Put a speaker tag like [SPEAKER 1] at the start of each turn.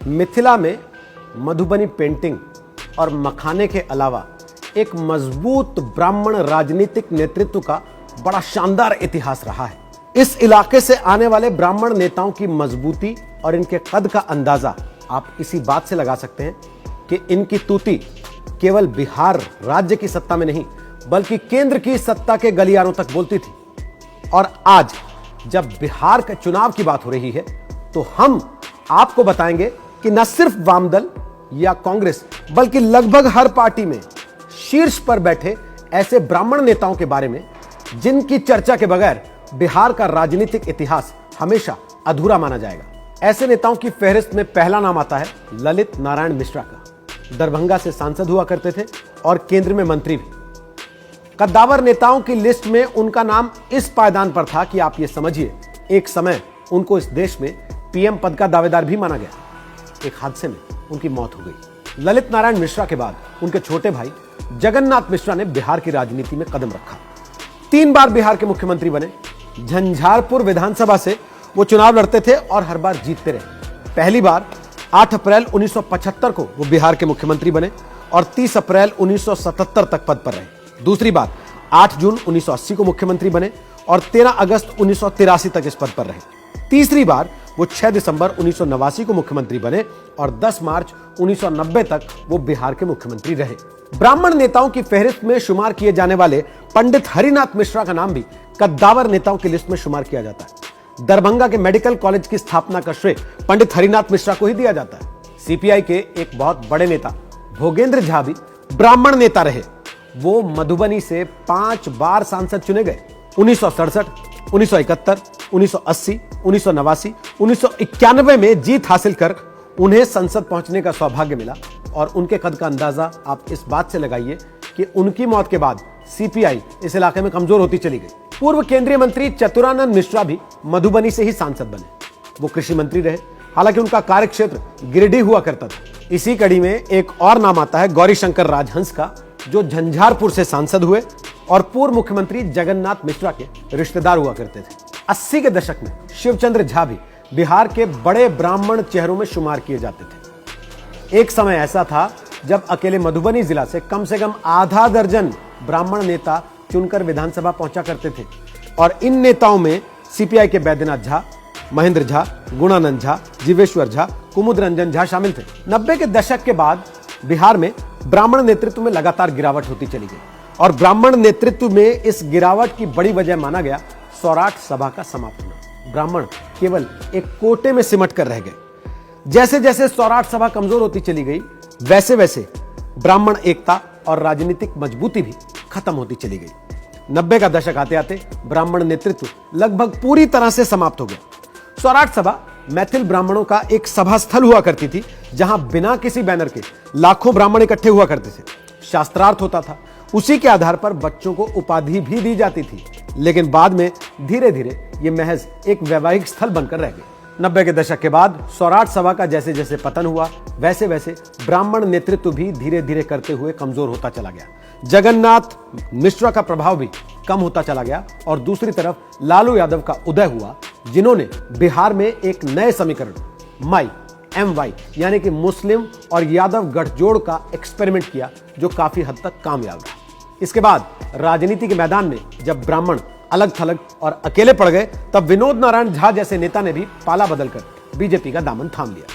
[SPEAKER 1] मिथिला में मधुबनी पेंटिंग और मखाने के अलावा एक मजबूत ब्राह्मण राजनीतिक नेतृत्व का बड़ा शानदार इतिहास रहा है। इस इलाके से आने वाले ब्राह्मण नेताओं की मजबूती और इनके कद का अंदाजा आप इसी बात से लगा सकते हैं कि इनकी तूती केवल बिहार राज्य की सत्ता में नहीं बल्कि केंद्र की सत्ता के गलियारों तक बोलती थी। और आज जब बिहार के चुनाव की बात हो रही है तो हम आपको बताएंगे कि न सिर्फ वामदल या कांग्रेस बल्कि लगभग हर पार्टी में शीर्ष पर बैठे ऐसे ब्राह्मण नेताओं के बारे में जिनकी चर्चा के बगैर बिहार का राजनीतिक इतिहास हमेशा अधूरा माना जाएगा। ऐसे नेताओं की फहरिस्त में पहला नाम आता है ललित नारायण मिश्रा का। दरभंगा से सांसद हुआ करते थे और केंद्र में मंत्री भी। कद्दावर नेताओं की लिस्ट में उनका नाम इस पायदान पर था कि आप ये समझिए एक समय उनको इस देश में पीएम पद का दावेदार भी माना गया। एक हादसे में उनकी मौत हो गई। ललित नारायण मिश्रा के बाद उनके छोटे भाई जगन्नाथ मिश्रा ने बिहार की राजनीति में कदम रखा। 3 बार बिहार के मुख्यमंत्री बने। झंझारपुर विधानसभा से वो चुनाव लड़ते थे और हर बार जीतते रहे। पहली बार 8 अप्रैल 1975 को वो बिहार के मुख्यमंत्री बने और 30 अप्रैल 1977 तक पद पर रहे। दूसरी बार 8 जून 1980 को मुख्यमंत्री बने और 13 अगस्त 1983 तक इस पद पर रहे। तीसरी बार वो 6 दिसंबर 1989 को मुख्यमंत्री बने और 10 मार्च 1990 तक वो बिहार के मुख्यमंत्री रहे। ब्राह्मण नेताओं की फहरिस्त में शुमार किए जाने वाले पंडित हरिनाथ मिश्रा का नाम भी कद्दावर नेताओं की लिस्ट में शुमार किया जाता है। दरभंगा के मेडिकल कॉलेज की स्थापना का श्रेय पंडित हरिनाथ मिश्रा को ही दिया जाता है। सीपीआई के एक बहुत बड़े नेता भोगेंद्र झा भी ब्राह्मण नेता रहे। वो मधुबनी से 5 बार सांसद चुने गए। 1967, 1971, 1980, 1989, 1991 में जीत हासिल कर उन्हें संसद पहुंचने का सौभाग्य मिला। और उनके कद का अंदाजा आप इस बात से लगाइए कि उनकी मौत के बाद सीपीआई इस इलाके में कमजोर होती चली गई। पूर्व केंद्रीय मंत्री चतुरानंद मिश्रा भी मधुबनी से ही सांसद बने। वो कृषि मंत्री रहे, हालांकि उनका कार्यक्षेत्र गिरिडीह हुआ करता था। इसी कड़ी में एक और नाम आता है गौरीशंकर राजहंस का, जो झंझारपुर से सांसद हुए और पूर्व मुख्यमंत्री जगन्नाथ मिश्रा के रिश्तेदार हुआ करते थे। 80 के दशक में शिवचंद्र झा भी बिहार के बड़े ब्राह्मण चेहरों में शुमार किए जाते थे। एक समय ऐसा था जब अकेले मधुबनी जिला से कम आधा दर्जन ब्राह्मण नेता चुनकर विधानसभा पहुंचा करते थे। और इन नेताओं में सीपीआई के बैद्यनाथ झा, महेंद्र झा, गुणानंद झा, जीवेश्वर झा, कुमुद रंजन झा शामिल थे। 90 के दशक के बाद बिहार में ब्राह्मण नेतृत्व में लगातार गिरावट होती चली गई और ब्राह्मण नेतृत्व में इस गिरावट की बड़ी वजह माना गया सौराठ सभा का समाप्त होना। ब्राह्मण केवल एक कोटे में सिमट कर रह गए। जैसे जैसे सौराठ सभा कमजोर होती चली गई वैसे वैसे ब्राह्मण एकता और राजनीतिक मजबूती भी खत्म होती चली गई। 90 का दशक आते आते ब्राह्मण नेतृत्व लगभग पूरी तरह से समाप्त हो गया। सौराठ सभा मैथिल ब्राह्मणों का एक सभा स्थल हुआ करती थी, जहां बिना किसी बैनर के लाखों ब्राह्मण इकट्ठे हुआ करते थे। शास्त्रार्थ होता था, उसी के आधार पर बच्चों को उपाधि भी दी जाती थी। लेकिन बाद में धीरे धीरे ये महज एक वैवाहिक स्थल बनकर रह गए। 90 के दशक के बाद सौराठ सभा का जैसे जैसे पतन हुआ वैसे वैसे ब्राह्मण नेतृत्व भी धीरे धीरे करते हुए कमजोर होता चला गया। जगन्नाथ मिश्रा का प्रभाव भी कम होता चला गया और दूसरी तरफ लालू यादव का उदय हुआ, जिन्होंने बिहार में एक नए समीकरण MY यानी कि मुस्लिम और यादव गठजोड़ का एक्सपेरिमेंट किया, जो काफी हद तक कामयाब रहा। इसके बाद राजनीति के मैदान में जब ब्राह्मण अलग थलग और अकेले पड़ गए, तब विनोद नारायण झा जैसे नेता ने भी पाला बदलकर बीजेपी का दामन थाम लिया।